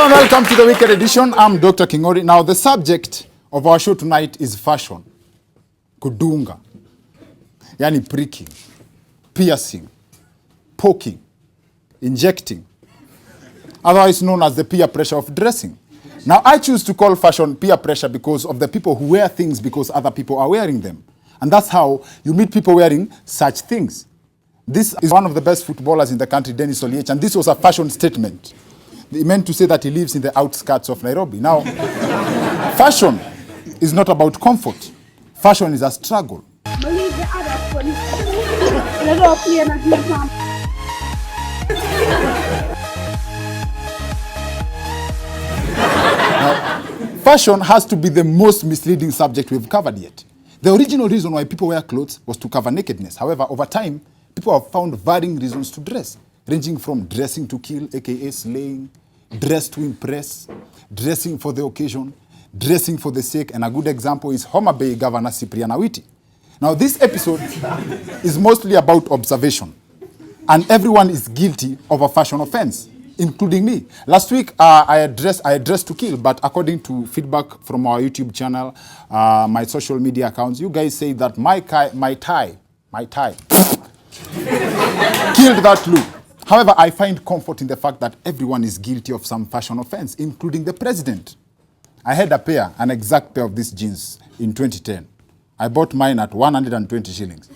and welcome to the weekend edition. I'm Dr. Kingori. Now, the subject of our show tonight is fashion. Kudunga. Yani pricking, piercing, poking, injecting. Otherwise known as the peer pressure of dressing. Now, I choose to call fashion peer pressure because of the people who wear things because other people are wearing them. And that's how you meet people wearing such things. This is one of the best footballers in the country, Dennis Oliech, and this was a fashion statement. He meant to say that he lives in the outskirts of Nairobi. Now, fashion is not about comfort. Fashion is a struggle. Now, fashion has to be the most misleading subject we've covered yet. The original reason why people wear clothes was to cover nakedness. However, over time, people have found varying reasons to dress, ranging from dressing to kill, aka slaying, dress to impress, dressing for the occasion, dressing for the sake, and a good example is Homa Bay Governor Cyprian Awiti. Now, this episode is mostly about observation, and everyone is guilty of a fashion offense, including me. Last week, I dressed to kill, but according to feedback from our YouTube channel, my social media accounts, you guys say that my tie killed that look. However, I find comfort in the fact that everyone is guilty of some fashion offense, including the president. I had an exact pair of these jeans in 2010. I bought mine at 120 shillings.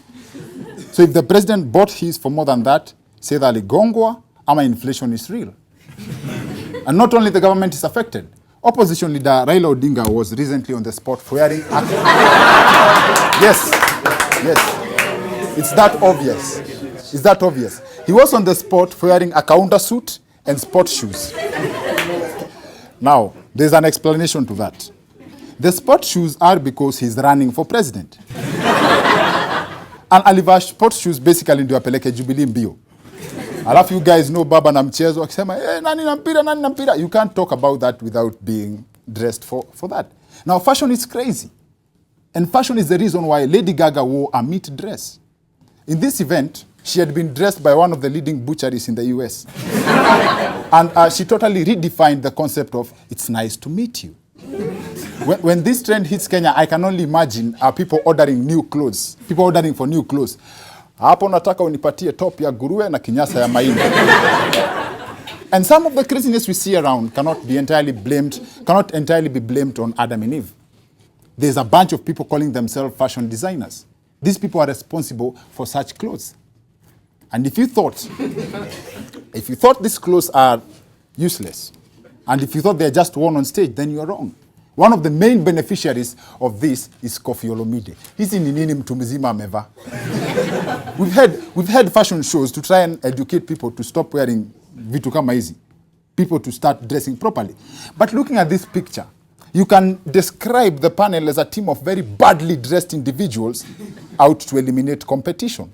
So if the president bought his for more than that, say that ligongwa, ama inflation is real. And not only the government is affected. Opposition leader Raila Odinga was recently on the spot for wearing Yes. It's that obvious. He was on the spot for wearing a counter suit and sport shoes. Now, there's an explanation to that. The sport shoes are because he's running for president. And alivaa sport shoes basically ndio apeleke Jubilee mbio. Alafu you guys know baba na mchezo akisema nani na mpira. You can't talk about that without being dressed for that. Now, fashion is crazy. And fashion is the reason why Lady Gaga wore a meat dress. In this event, she had been dressed by one of the leading butcheries in the US. And she totally redefined the concept of, it's nice to meet you. When this trend hits Kenya, I can only imagine people ordering new clothes. People ordering for new clothes. Hapo nataka unipatie top ya nguruwe na kinyasa ya mahindi. And some of the craziness we see around cannot entirely be blamed on Adam and Eve. There's a bunch of people calling themselves fashion designers. These people are responsible for such clothes. And if you thought these clothes are useless, and if you thought they're just worn on stage, then you're wrong. One of the main beneficiaries of this is Koffi Olomide. Hizi ni nini mtu mzima amevaa? We've had fashion shows to try and educate people to stop wearing vitu kama hizi. People to start dressing properly. But looking at this picture, you can describe the panel as a team of very badly dressed individuals out to eliminate competition.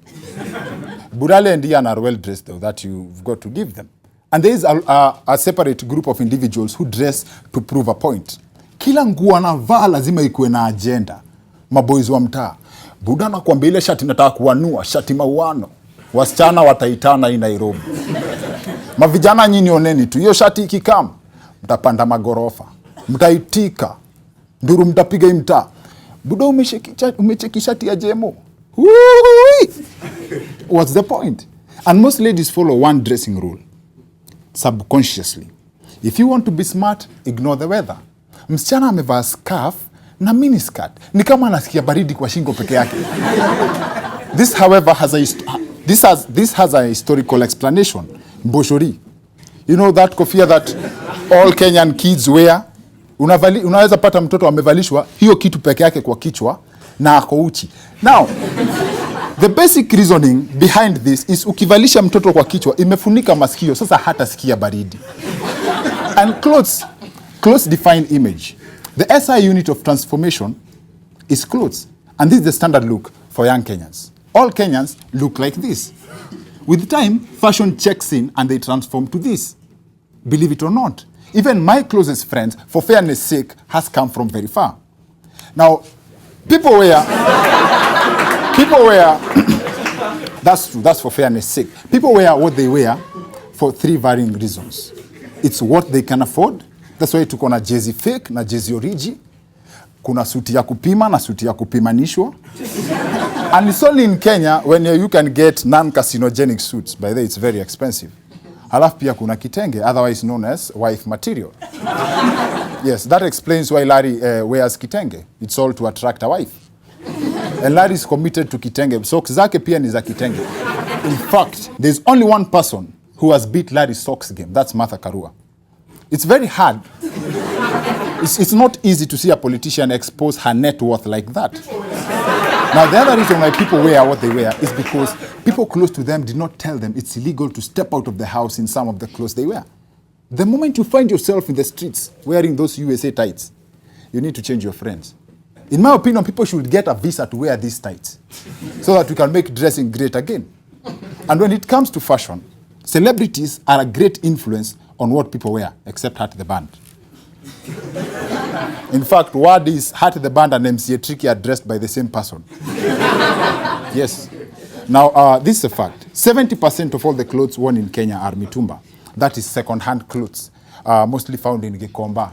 Burale and Ian are well dressed, though, that you've got to give them. And there is a separate group of individuals who dress to prove a point. Kila nguo anavaa lazima ikuwe na agenda. Maboys wa mtaa. Buda na kuambia ile shati nataka kuanua, shati mauano. Wasichana wataitana hii Nairobi. Mavijana nyinyi oneni tu, hiyo shati ikikam, mtapanda magorofa. Mtaitika. Nduru mtapiga hii mtaa. Buda umecheki shati ya Jemo. What's the point? And most ladies follow one dressing rule. Subconsciously. If you want to be smart, ignore the weather. Msichana amevaa scarf na miniskirt. Ni kama anasikia baridi kwa shingo peke yake. This, however, has a historical explanation. Mboshori. You know that kofia that all Kenyan kids wear? Unaweza pata mtoto amevalishwa hiyo kitu peke yake kwa kichwa na ako uchi. Now, the basic reasoning behind this is ukivalisha mtoto kwa kichwa imefunika masikio, sasa hata sikia baridi. And clothes define image. The SI unit of transformation is clothes. And this is the standard look for young Kenyans. All Kenyans look like this. With time, fashion checks in and they transform to this. Believe it or not. Even my closest friends, for fairness sake, has come from very far. Now, people wear, that's true, that's for fairness sake. People wear what they wear for three varying reasons. It's what they can afford, That's why tuko na jezi fake na jezi origi. Kuna suti ya kupima na suti ya kupimanishwa. And it's only in Kenya when you can get non-carcinogenic suits. By the way, it's very expensive. Alafu pia kuna kitenge, otherwise known as wife material. Yes, that explains why Larry wears kitenge. It's all to attract a wife. And Larry is committed to kitenge. Socks zake pia ni za kitenge. In fact, there's only one person who has beat Larry's socks game. That's Martha Karua. It's very hard. It's not easy to see a politician expose her net worth like that. Now, the other reason why people wear what they wear is because people close to them did not tell them it's illegal to step out of the house in some of the clothes they wear. The moment you find yourself in the streets wearing those USA tights, you need to change your friends. In my opinion, people should get a visa to wear these tights so that we can make dressing great again. And when it comes to fashion, celebrities are a great influence on what people wear, except Heart the Band. In fact, word is Heart the Band and MCA Tricky are dressed by the same person. Yes. Now, this is a fact. 70% of all the clothes worn in Kenya are mitumba. That is second-hand clothes, mostly found in Gikomba.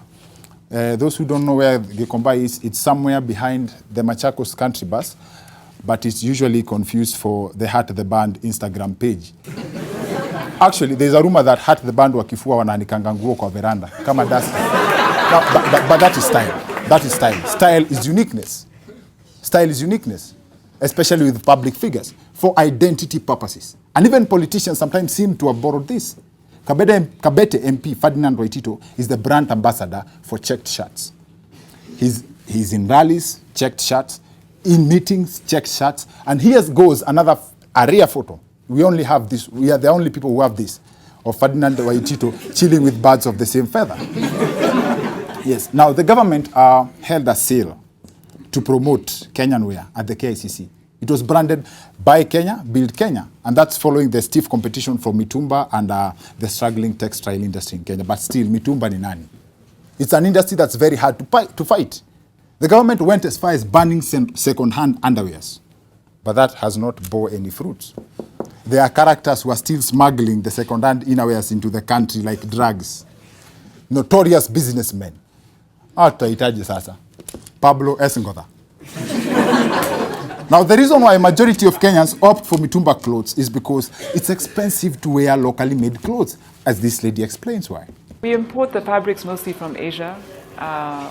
Those who don't know where Gikomba is, it's somewhere behind the Machakos country bus, but it's usually confused for the Heart the Band Instagram page. Actually, there's a rumor that Heart the Band wakifua wananikanga nguo kwa veranda kama duster. But that is style. That is style. Style is uniqueness. Style is uniqueness, especially with public figures, for identity purposes. And even politicians sometimes seem to have borrowed this. Kabete MP Ferdinand Waitito is the brand ambassador for checked shirts. He's in rallies, checked shirts, in meetings, checked shirts, and here goes another a rare photo. We only have this. We are the only people who have this of Ferdinand Waitito chilling with birds of the same feather. Yes. Now, the government held a sale to promote Kenyan wear at the KICC. It was branded Buy Kenya, Build Kenya. And that's following the stiff competition from Mitumba and the struggling textile industry in Kenya. But still, Mitumba ni nani? It's an industry that's very hard to fight. The government went as far as banning second-hand underwears. But that has not bore any fruits. There are characters who are still smuggling the second-hand innerwears into the country like drugs. Notorious businessmen. Tutahitaji sasa Pablo Esngotha. Now, the reason why a majority of Kenyans opt for mitumba clothes is because it's expensive to wear locally made clothes, as this lady explains why. We import the fabrics mostly from Asia,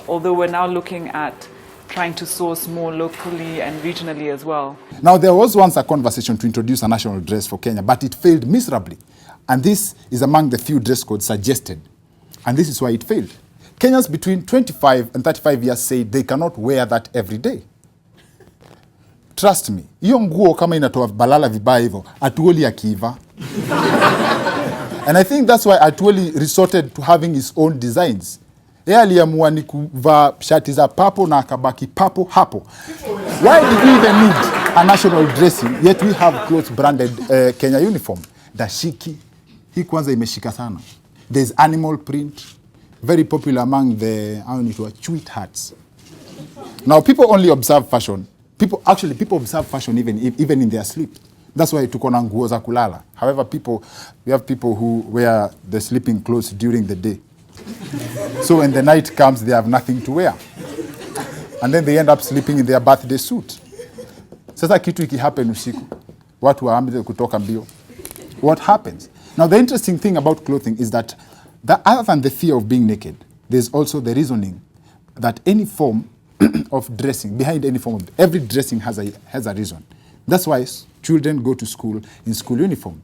although we're now looking at trying to source more locally and regionally as well. Now, there was once a conversation to introduce a national dress for Kenya, but it failed miserably. And this is among the few dress codes suggested. And this is why it failed. Kenyans between 25 and 35 years say they cannot wear that every day. Trust me, hiyo nguo kama inatoa balala vibaya hivyo, Atuoli akiiva. And I think that's why Atuoli resorted to having his own designs. Yeye aliamua ni kuvaa shati za papo na akabaki papo hapo. Why did we even need a national dressing, yet we have clothes branded Kenya uniform? Dashiki, hii kwanza imeshika sana. There's animal print, very popular among the tweet hats. Now, people only observe fashion. People observe fashion even in their sleep. That's why tuko na nguo za kulala. However, we have people who wear the sleeping clothes during the day. So when the night comes, they have nothing to wear. And then they end up sleeping in their birthday suit. Sasa kitu ikihappen usiku, watu waambiwe kutoka mbio. What happens? Now, the interesting thing about clothing is that other than the fear of being naked, there's also the reasoning that any form of dressing, behind any form of, every dressing has a reason. That's why children go to school in school uniform.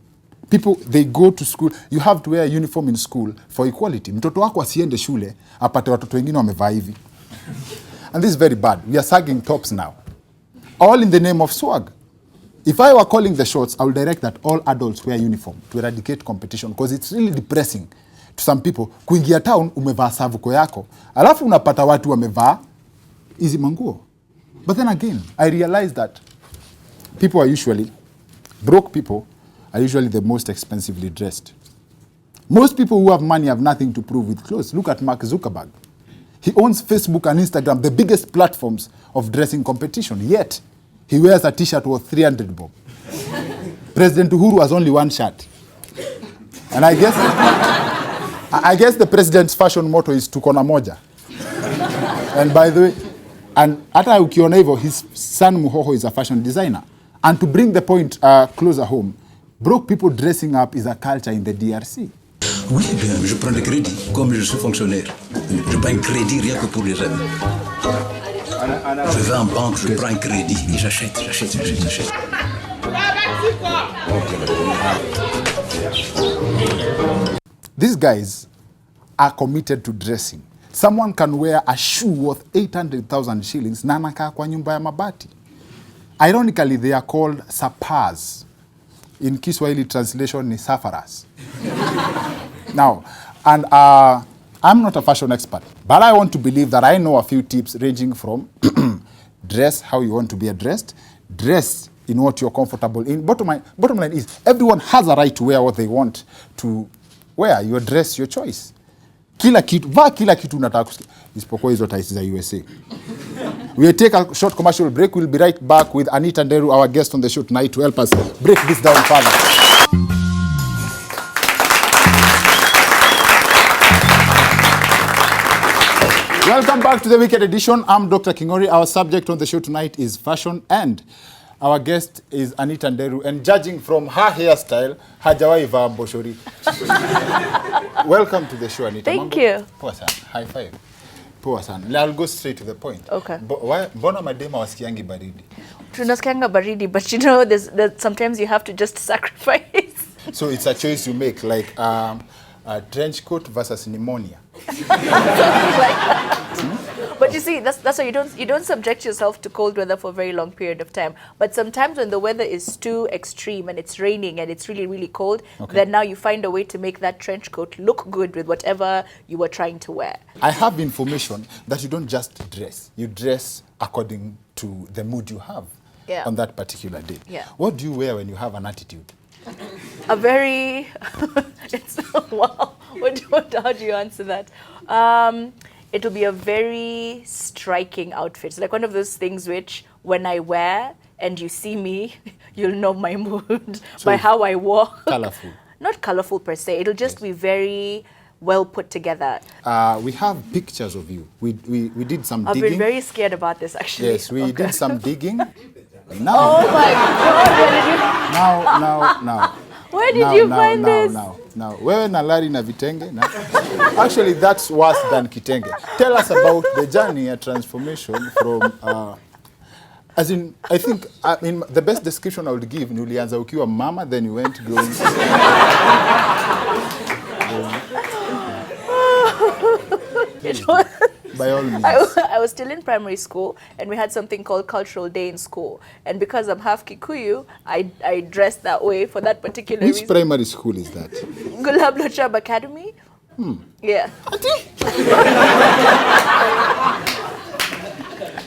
People, they go to school, you have to wear a uniform in school for equality. Mtoto wako asiende shule, apate watoto wengine wamevaa hivi. And this is very bad. We are sagging tops now. All in the name of swag. If I were calling the shots, I would direct that all adults wear uniform to eradicate competition, because it's really depressing to some people. Kuingia town, umevaa savuko yako, alafu unapata watu wamevaa hizi manguo. But then again, I realize that broke people are usually the most expensively dressed. Most people who have money have nothing to prove with clothes. Look at Mark Zuckerberg. He owns Facebook and Instagram, the biggest platforms of dressing competition. Yet, he wears a t-shirt worth 300 bob. President Uhuru has only one shirt. And I guess I guess the president's fashion motto is tuko na moja. And by the way, and hata ukiona hivyo, his son Muhoho is a fashion designer. And to bring the point closer home, broke people dressing up is a culture in the DRC. Oui, bien, je prends le crédit, comme je suis fonctionnaire. Je prends un crédit rien que pour les rêves. Je vais en banque, je prends un crédit et j'achète. These guys are committed to dressing. Someone can wear a shoe worth 800,000 shillings na anakaa kwa nyumba ya mabati. Ironically, they are called sapas. In Kiswahili translation ni safaras. Now, and I'm not a fashion expert, but I want to believe that I know a few tips ranging from dress how you want to be addressed, dress in what you're comfortable in. Bottom line is everyone has a right to wear what they want to wear. Your dress, your choice. Kila kitu unataka kusikia. Isipokuwa hizo ties za USA. We'll take a short commercial break. We'll be right back with Anita Nderu, our guest on the show tonight, to help us break this down further. Welcome back to the Weekend Edition. I'm Dr. Kingori. Our subject on the show tonight is fashion, and our guest is Anita Nderu. And judging from her hairstyle, hajawai vaa mboshori. Welcome to the show, Anita. Thank you. Poa sana. High five. Poa sana. I'll go straight to the point. Okay. Mbona madema wasikiangi baridi? Tunasikianga baridi, but you know, there's sometimes you have to just sacrifice. So it's a choice you make, like a trench coat versus pneumonia. But you see, that's why you don't subject yourself to cold weather for a very long period of time. But sometimes when the weather is too extreme and it's raining and it's really, really cold, then now you find a way to make that trench coat look good with whatever you were trying to wear. I have information that you don't just dress. You dress according to the mood you have on that particular day. Yeah. What do you wear when you have an attitude? A very... wow. How do you answer that? It will be a very striking outfit. It's like one of those things which, when I wear and you see me, you'll know my mood by how I walk. Colorful. Not colorful per se. It'll just be very well put together. We have pictures of you. We did some I've digging. been very scared about this, actually. Yes, we did some digging. Now, oh my God! now. Where did you find this? Now, wewe na Larry na vitenge. Actually, that's worse than kitenge. Tell us about the journey and transformation from, as in, I think, the best description I would give, ni ulianza ukiwa mama, then you went growing. By all means. I was still in primary school, and we had something called Cultural Day in school. And because I'm half Kikuyu, I dressed that way for that particular reason. Which primary school is that? Gulab Lochab Academy. Yeah.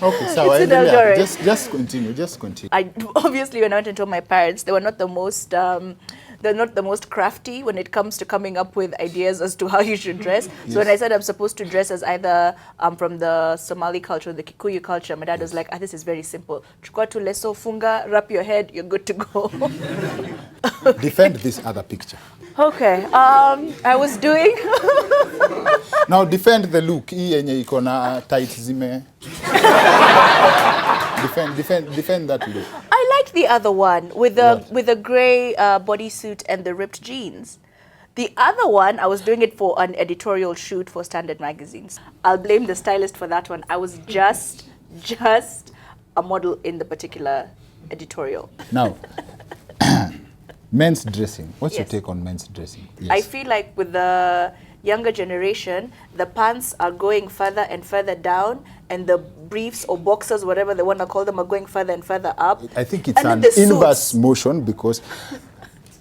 Okay, so It's in Eldoret. just continue. Obviously, when I went and told my parents, they were not the most... they're not the most crafty when it comes to coming up with ideas as to how you should dress. So when I said I'm supposed to dress as either from the Somali culture or the Kikuyu culture, my dad was like, this is very simple. Chukua tu leso, funga, wrap your head, you're good to go. Defend this other picture. Okay, I was doing... Now defend the look. Hii yenye iko na tights zime. Defend that look. I liked the other one with the grey bodysuit and the ripped jeans. The other one, I was doing it for an editorial shoot for Standard magazines. I'll blame the stylist for that one. I was just a model in the particular editorial. Now, men's dressing. What's your take on men's dressing? Yes. I feel like with the younger generation, the pants are going further and further down, and the briefs or boxers, whatever they want to call them, are going further and further up. I think it's an inverse motion because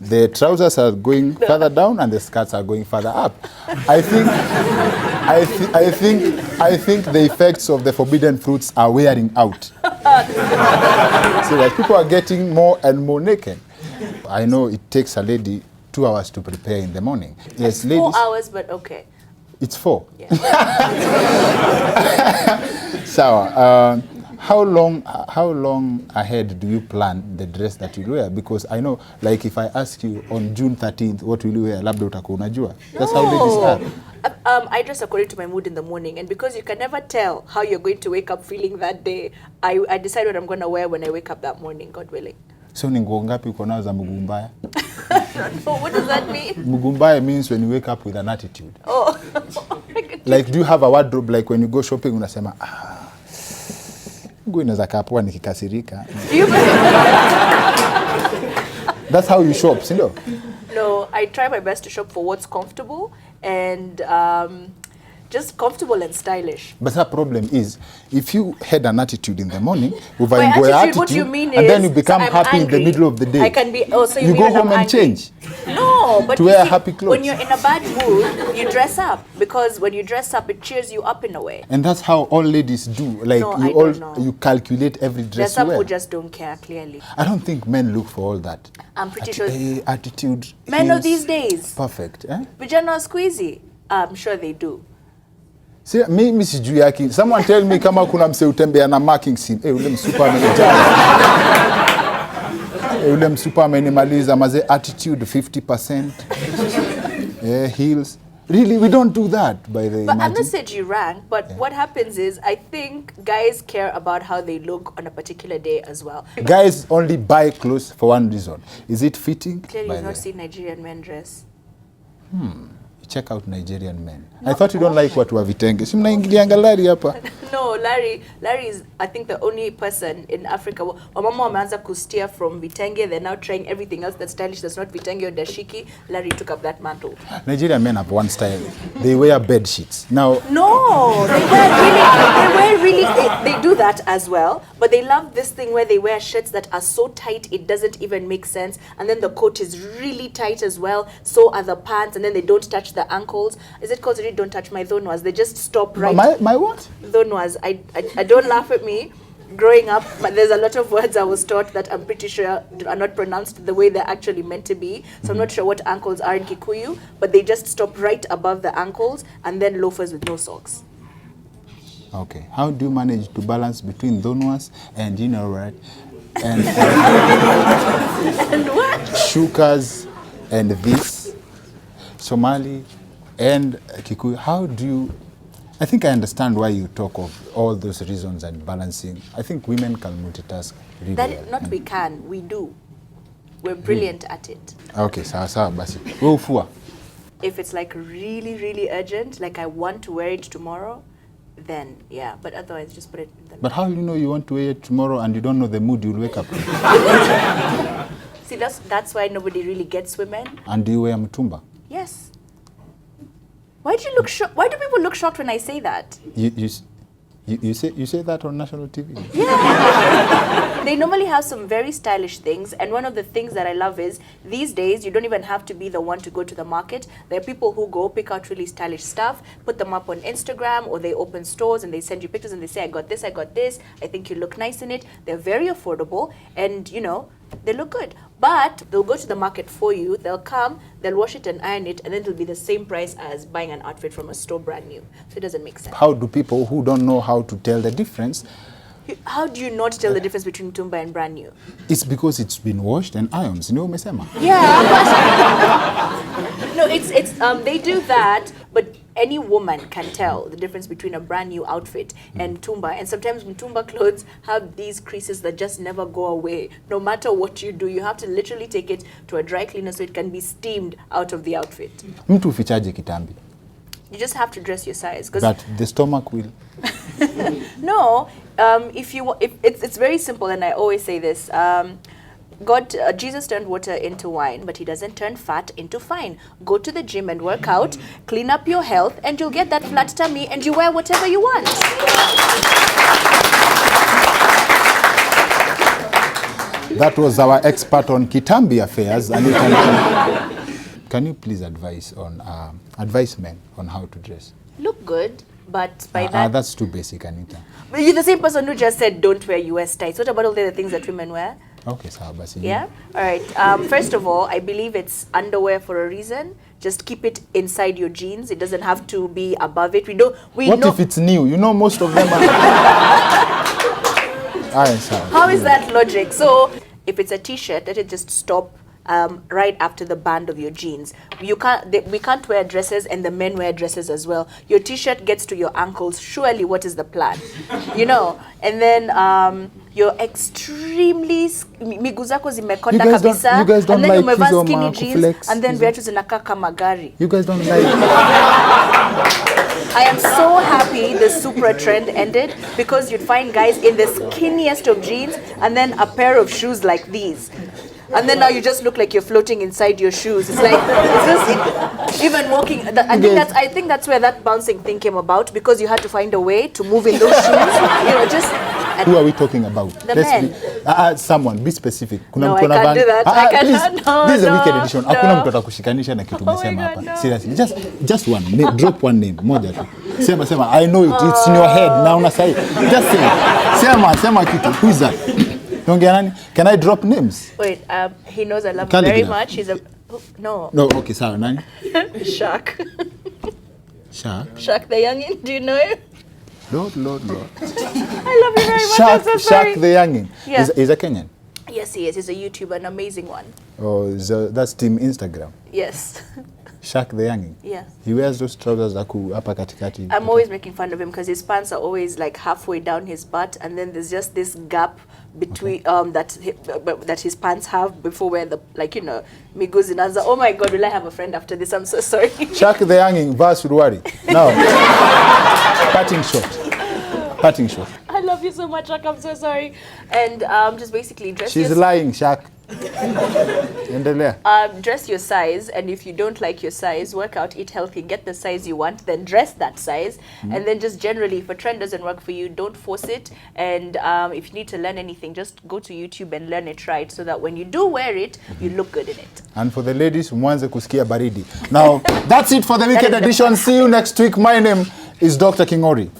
the trousers are going further down and the skirts are going further up. I think the effects of the forbidden fruits are wearing out. So that people are getting more and more naked. I know it takes a lady 2 hours to prepare in the morning. Yes, ladies. 4 hours, but okay. It's 4. Yeah. Sawa. How long ahead do you plan the dress that you'll wear? Because I know, like, if I ask you on June 13th, what will you wear? Labda utakuwa unajua. That's how ladies are. I dress according to my mood in the morning, and because you can never tell how you're going to wake up feeling that day, I decide what I'm going to wear when I wake up that morning, God willing. So ni nguo ngapi uko nazo za mguu mbaya? No, what does that mean? Mguu mbaya means when you wake up with an attitude. Oh. Like, do you have a wardrobe, like when you go shopping unasema, nguo inaweza kaa poa nikikasirika. That's how you shop, si ndio? No, I try my best to shop for what's comfortable and just comfortable and stylish. But the problem is, if you had an attitude in the morning, with By an attitude, what you mean and is, then you become so I'm happy angry. in the middle of the day. I can be. Oh, so you you mean go when I'm home and angry? change. No, but To you wear see, happy clothes. when you're in a bad mood, you dress up, because when you dress up, it cheers you up in a way. And that's how all ladies do. Like, No, you I don't know. you calculate every There's dress you some wear. who just don't care, clearly. I don't think men look for all that. I'm pretty sure Attitude. men of heels, these days, perfect. Eh? vijana squeezy, I'm sure they do. See, mimi sijui yake. Someone tell me kama kuna mse utembea na marking sim. Ule msupa amenijaa. Ule msupa amenimaliza maze attitude 50%. Heels. Really, we don't do that, by the way. But I'm not saying you rank, but what happens is, I think guys care about how they look on a particular day as well. Guys only buy clothes for one reason. Is it fitting? Clearly By you've not the- seen Nigerian men dress. Check out Nigerian men. I thought you don't like watu wa vitenge. Si mnaingilianga Larry hapa. No, Larry is, I think, the only person in Africa. Wamama wameanza kusteer from vitenge. They're now trying everything else that's stylish, that's not vitenge or dashiki. Larry took up that mantle. Nigerian men have one style. They wear bed sheets. Now, No, they do that as well. But they love this thing where they wear shirts that are so tight it doesn't even make sense. And then the coat is really tight as well. So are the pants, and then they don't touch the ankles. Is it called don't touch my thonwas? They just stop right. my what? Thonwas. I don't laugh at me. Growing up, but there's a lot of words I was taught that I'm pretty sure are not pronounced the way they're actually meant to be. So I'm not sure what ankles are in Kikuyu, but they just stop right above the ankles, and then loafers with no socks. Okay. How do you manage to balance between thonwas and, you know, right? And And what? shukas and this, Somali and Kikuyu? How do you... I think I understand why you talk of all those reasons and balancing. I think women can multitask really well. Not we can, we do. We're brilliant at it. Okay, sawa basi. Wewe ufua. If it's like really, really urgent, like I want to wear it tomorrow, then yeah. But otherwise, just put it in the... But how do you know you want to wear it tomorrow and you don't know the mood you'll wake up in? See, that's why nobody really gets women. And do you wear mtumba? Yes. Why do you look shocked? Why do people look shocked when I say that? You say that on national TV? Yeah. They normally have some very stylish things, and one of the things that I love is these days you don't even have to be the one to go to the market. There are people who go pick out really stylish stuff, put them up on Instagram, or they open stores and they send you pictures and they say, I got this, I think you look nice in it. They're very affordable, and you know, they look good. But they'll go to the market for you, they'll come, they'll wash it and iron it, and then it'll be the same price as buying an outfit from a store brand new. So it doesn't make sense. How do people who don't know how to tell the difference? How do you not tell the difference between Tumba and brand new? It's because it's been washed and ironed. You know, umesema? Yeah, but no, it's they do that, but any woman can tell the difference between a brand new outfit and Tumba. And sometimes Tumba clothes have these creases that just never go away. No matter what you do, you have to literally take it to a dry cleaner so it can be steamed out of the outfit. Mtu ufichaje kitambi? You just have to dress your size. That the stomach will... No, if it's very simple, and I always say this. Jesus turned water into wine, but he doesn't turn fat into fine. Go to the gym and work out, clean up your health, and you'll get that flat tummy, and you wear whatever you want. That was our expert on Kitambi affairs. And can you please advise men on how to dress? Look good, but by that... That's too basic, Anita. But you're the same person who just said don't wear US tights. What about all the other things that women wear? Okay, sawa basi. Yeah? All right. First of all, I believe it's underwear for a reason. Just keep it inside your jeans. It doesn't have to be above it. What if it's new? You know, most of them are... Aye, sawa. How is that logic? So if it's a t-shirt, let it just stop right after the band of your jeans. We can't wear dresses, and the men wear dresses as well. Your t-shirt gets to your ankles. Surely, what is the plan? You know, and then you're extremely miguu zako zimekonda kabisa, you guys don't and then like umevaa hizo skinny jeans, flex, and then hizo. viatu zinakaa kama gari. You guys don't like. I am so happy the Supra trend ended, because you'd find guys in the skinniest of jeans and then a pair of shoes like these. And then now you just look like you're floating inside your shoes. It's like, even walking. I think that's where that bouncing thing came about, because you had to find a way to move in those shoes. You know, just. Who are we talking about? The men. Someone, be specific. No, I can't do that. I cannot. No, this is a no, wicked edition. no. Hakuna mtu atakushikanisha na kitu umesema hapa. no. Seriously, just one name. Drop one name, moja tu. Sema, I know it. It's in your head. Now unasai. Just say. Sema kitu. Who is that? Ongea nani? Can I drop names? Wait, he knows I love him Calligraph. very much. He's a no. No, okay, sawa, nani? Shaq. Shaq. Shaq the youngin. Do you know him? Lord. I love you very much. I'm so sorry. Shaq the youngin. Yeah. Is a Kenyan? Yes, he is. He's a YouTuber, an amazing one. Oh, that's team Instagram. Yes. Shaq the youngin. Yeah. He wears those trousers hapa katikati. I'm always making fun of him because his pants are always like halfway down his butt, and then there's just this gap between that his pants have before where the, like, you know, miguu zinaanza. Oh my God, will I have a friend after this? I'm so sorry. Shaq the youngin versus Ruari. Now, parting shot. I love you so much, Shaq. I'm so sorry. And just basically dress She's lying, Shaq. Endelea. dress your size, and if you don't like your size, work out, eat healthy, get the size you want, then dress that size. And then just generally, if a trend doesn't work for you, don't force it. And if you need to learn anything, just go to YouTube and learn it right, so that when you do wear it, you look good in it. And for the ladies, mwanze kusikia baridi. Now, that's it for the Wicked Edition. See you next week. My name is Dr. Kingori.